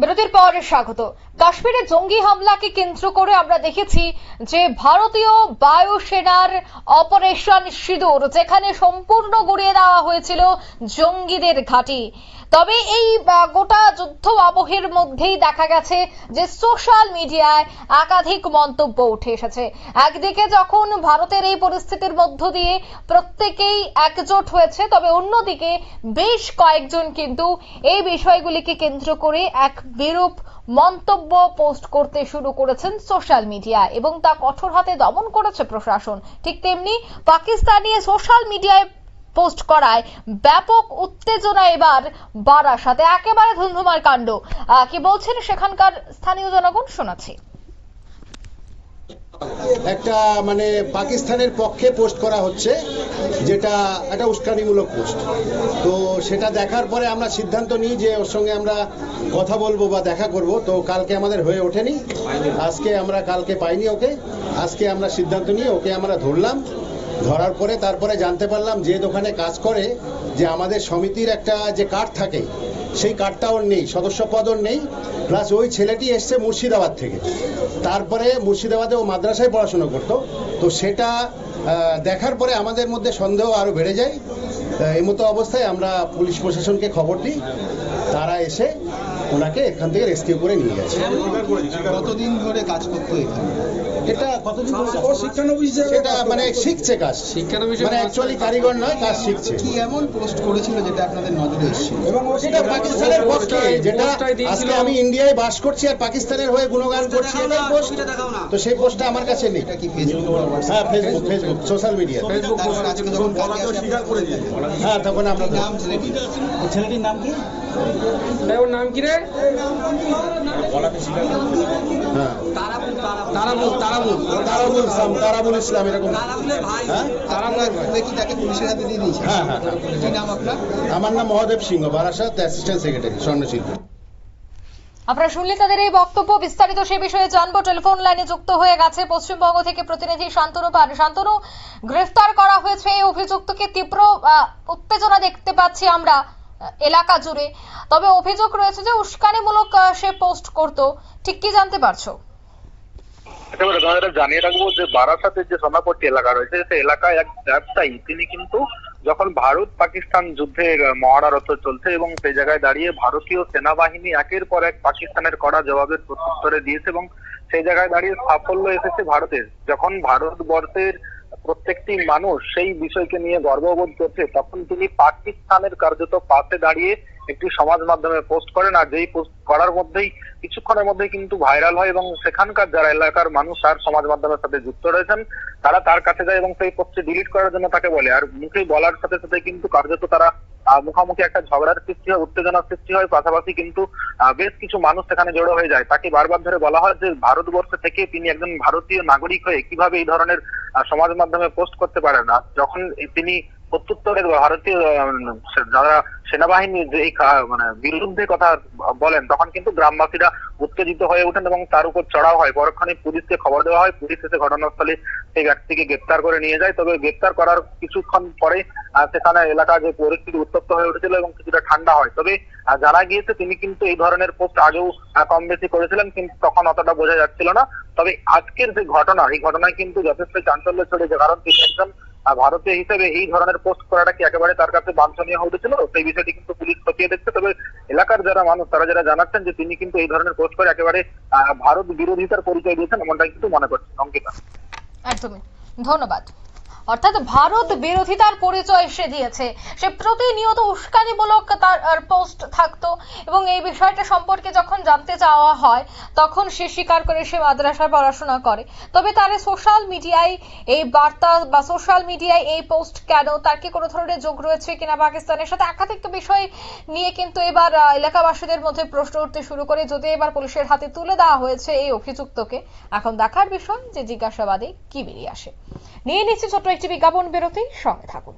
বিরতির পর স্বাগত। কাশ্মীরে জঙ্গি হামলাকে কেন্দ্র করে আমরা দেখেছি যে ভারতীয় বায়ুসেনার অপারেশন সিঁদুর, যেখানে সম্পূর্ণ গুড়িয়ে দেওয়া হয়েছিল জঙ্গিদের ঘাঁটি। তবে এই গোটা যুদ্ধ আবহের মধ্যেই দেখা গেছে যে সোশ্যাল মিডিয়ায় একাধিক মন্তব্য উঠে এসেছে। একদিকে যখন ভারতের এই পরিস্থিতির মধ্য দিয়ে প্রত্যেকেই একজোট হয়েছে, তবে অন্যদিকে বেশ কয়েকজন কিন্তু এই বিষয়গুলিকে কেন্দ্র করে এক বিরূপ মন্তব্য পোস্ট করতে শুরু করেছেন সোশ্যাল মিডিয়ায়, এবং তা কঠোর হাতে দমন করেছে প্রশাসন। ঠিক তেমনি পাকিস্তানি সোশ্যাল মিডিয়ায় পোস্ট করায় ব্যাপক উত্তেজনা এবার বারাসাতে, একেবারে ধুন্ধুমার কাণ্ড। কি বলছেন সেখানকার স্থানীয় জনগণ, শোনাচ্ছি। একটা পাকিস্তানের পক্ষে পোস্ট করা হচ্ছে, যেটা একটা উস্কানিমূলক পোস্ট। তো সেটা দেখার পরে আমরা সিদ্ধান্ত নিই যে ওর সঙ্গে আমরা কথা বলবো বা দেখা করব। তো কালকে আমাদের হয়ে ওঠেনি, কালকে পাইনি ওকে। আজকে আমরা সিদ্ধান্ত নিয়ে ওকে আমরা ধরলাম। ধরার পরে তারপরে জানতে পারলাম যে দোকানে কাজ করে, যে আমাদের সমিতির একটা যে কার্ড থাকে, সেই কার্ডটা ওর নেই, সদস্য পদ ওর নেই। প্লাস ওই ছেলেটি এসছে মুর্শিদাবাদ থেকে। তারপরে মুর্শিদাবাদে ও মাদ্রাসায় পড়াশোনা করতো। তো সেটা দেখার পরে আমাদের মধ্যে সন্দেহ আরো বেড়ে যায়। এই মতো অবস্থায় আমরা পুলিশ প্রশাসনকে খবর দিই, তারা এসে ওনাকে এখান থেকে রেস্কিউ করে নিয়ে গেছে। কতদিন ধরে কাজ করতো এখানে? এটা কতদিন সেটা শিখছে কাজ, অ্যাকচুয়ালি কারিগর নয়, কাজ শিখছে। কি এমন পোস্ট করেছিল যেটা আপনাদের নজরে এসেছিল? সেটা পাকিস্তানের পক্ষে, যেটা আজকে আমি ইন্ডিয়ায় বাস করছি আর পাকিস্তানের হয়ে গুণগান করছি, এটাই পোস্ট। তো সেই পোস্টটা আমার কাছে নেই। এটা কি ফেসবুক? হ্যাঁ, ফেসবুক সোশ্যাল মিডিয়া। আজকে যখন কাজে আসে স্বীকার করে দিলেন। হ্যাঁ, তখন আমরা নাম ছেলেটির? ছেলেটির নাম কি? ওর নাম কি রে? হ্যাঁ, তারাবুল ইসলাম, এরকম। আপনারা কি তাকে পুলিশের হাতে দিয়ে দিয়েছেন? হ্যাঁ। কি নাম আপনার? আমার নাম মহাদেব সিংহ, বারাসাত অ্যাসিস্ট্যান্ট সেক্রেটারি, স্বর্ণশিল্পী। আপনারা শুনলে তাদের এই বক্তব্য। বিস্তারিত সে বিষয়ে জানবো। টেলিফোন লাইনে যুক্ত হয়ে গেছে পশ্চিমবঙ্গ থেকে প্রতিনিধি শান্তনু পান। শান্তনু, গ্রেফতার করা হয়েছে এই অভিযুক্তকে। তীব্র উত্তেজনা দেখতে পাচ্ছি আমরা এলাকা জুড়ে। তবে অভিযোগ রয়েছে যে উস্কানিমূলক সে পোস্ট করতো। ঠিক কি জানতে পারছো? একেবারে তোমাদের জানিয়ে রাখবো যে বারাসাতের যে সোনাপট্টি এলাকা রয়েছে, সেই এলাকায় এক ব্যবসায়ী, তিনি কিন্তু যখন ভারত পাকিস্তান যুদ্ধের মহড়ারত চলছে এবং সেই জায়গায় দাঁড়িয়ে ভারতীয় সেনাবাহিনী একের পর এক পাকিস্তানের কড়া জবাবের প্রত্যুত্তরে দিয়েছে এবং সেই জায়গায় দাঁড়িয়ে সাফল্য এসেছে ভারতের। যখন ভারতবর্ষের প্রত্যেকটি মানুষ সেই বিষয়কে নিয়ে গর্ববোধ করছে, তখন তিনি পাকিস্তানের কার্যত পাশে দাঁড়িয়ে একটি সমাজ মাধ্যমে পোস্ট করেন। আর যেই পোস্ট করার মধ্যেই কিছুক্ষণের মধ্যেই কিন্তু ভাইরাল হয় এবং সেখানকার যারা এলাকার মানুষ তার সমাজ মাধ্যমের সাথে যুক্ত রয়েছেন, তারা তার কাছে যায় এবং সেই পোস্টটি ডিলিট করার জন্য তাকে বলে। আর মুখে বলার সাথে সাথে কিন্তু কার্যত তারা মুখোমুখি একটা ঝগড়ার সৃষ্টি হয়, উত্তেজনার সৃষ্টি হয়। পাশাপাশি কিন্তু বেশ কিছু মানুষ সেখানে জড়ো হয়ে যায়। তাকে বারবার ধরে বলা হয় যে ভারতবর্ষ থেকে তিনি একজন ভারতীয় নাগরিক হয়ে কিভাবে এই ধরনের সমাজ মাধ্যমে পোস্ট করতে পারেন না। যখন তিনি প্রত্যুত্তরে ভারতীয় যারা সেনাবাহিনী যে বিরুদ্ধে কথা বলেন, তখন কিন্তু গ্রামবাসীরা উত্তেজিত হয়ে ওঠেন এবং তার উপর চড়াও হয়। পরক্ষণে পুলিশকে খবর দেওয়া হয়, পুলিশ এসে ঘটনাস্থলে সেই ব্যক্তিকে গ্রেপ্তার করে নিয়ে যায়। তবে গ্রেপ্তার করার কিছুক্ষণ পরে সেখানে এলাকা যে পরিস্থিতি উত্তপ্ত হয়ে উঠেছিল এবং কিছুটা ঠান্ডা হয়। তবে জানা গিয়েছে তিনি কিন্তু এই ধরনের পোস্ট আগেও কম বেশি করেছিলেন, কিন্তু তখন অতটা বোঝা যাচ্ছিল না। তবে আজকের যে ঘটনা, এই ঘটনায় কিন্তু যথেষ্ট চাঞ্চল্য ছড়িয়েছে, কারণ তিনি একজন ভারতীয় হিসেবে এই ধরনের পোস্ট করাটা কি একেবারে তার কাছে বাঞ্ছনীয় হয়ে উঠেছিল, সেই বিষয়টি কিন্তু পুলিশ খতিয়ে দেখছে। তবে এলাকার যারা মানুষ, তারা যারা জানাচ্ছেন যে তিনি কিন্তু এই ধরনের পোস্ট করে একেবারে ভারত বিরোধিতার পরিচয় দিয়েছেন, এমনটা কিন্তু মনে করছেন। অঙ্কিতা, একদমই ধন্যবাদ। অর্থাৎ ভারত বিরোধিতার পরিচয় সে দিয়েছে। সে প্রতিনিয়ত উস্কানিমূলক তার পোস্ট থাকতো এবং এই বিষয়টা সম্পর্কে যখন জানতে চাওয়া হয়, তখন সে স্বীকার করে সে মাদ্রাসায় পড়াশোনা করে। তবে তার সোশ্যাল মিডিয়ায় এই বার্তা বা সোশ্যাল মিডিয়ায় এই পোস্ট কেন, তার কি কোনো ধরনের যোগ রয়েছে কিনা পাকিস্তানের সাথে, একাধিক বিষয় নিয়ে কিন্তু এবার এলাকাবাসীদের মধ্যে প্রশ্ন উঠতে শুরু করে। যদি এবার পুলিশের হাতে তুলে দেওয়া হয়েছে এই অভিযুক্তকে, এখন দেখার বিষয় যে জিজ্ঞাসাবাদে কি বেরিয়ে আসে। নিয়ে নিচ্ছি ছোট্ট একটি বিজ্ঞাপন বিরতি, সঙ্গে থাকুন।